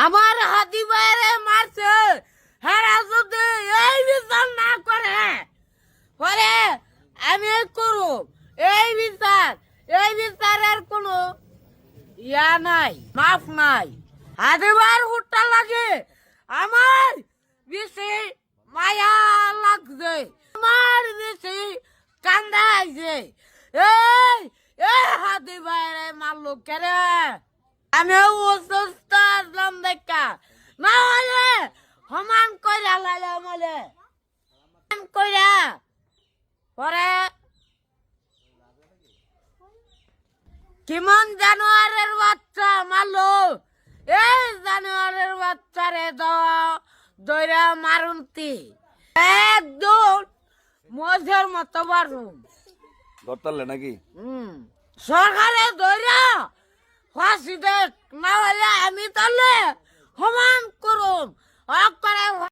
আমার হাতি বাইরে মারছে, হেরা যদি এই বিচার না করে পরে আমি করব এই বিচারের কোনো ইয়া নাই, মাফ নাই। হাতি বাইর হুট্টা লাগে আমার বেশি মায়া লাগছে, আমার বেশি কান্দা আছে। এই এই হাতি বাইরে মারলো কেরে? আমি অসুস্থ আসলাম দেখা, না হলে সমান কইরা লাইলে মলে কইরা পরে কেমন জানোয়ারের বাচ্চা মারলো। এই জানোয়ারের বাচ্চারে দইরা মারুন্তি একদম মজের মতো বারুন ধরতালে নাকি? সরকারে দইরা ফাঁসি দেখ, না হলে আমি তাহলে সমান করুম।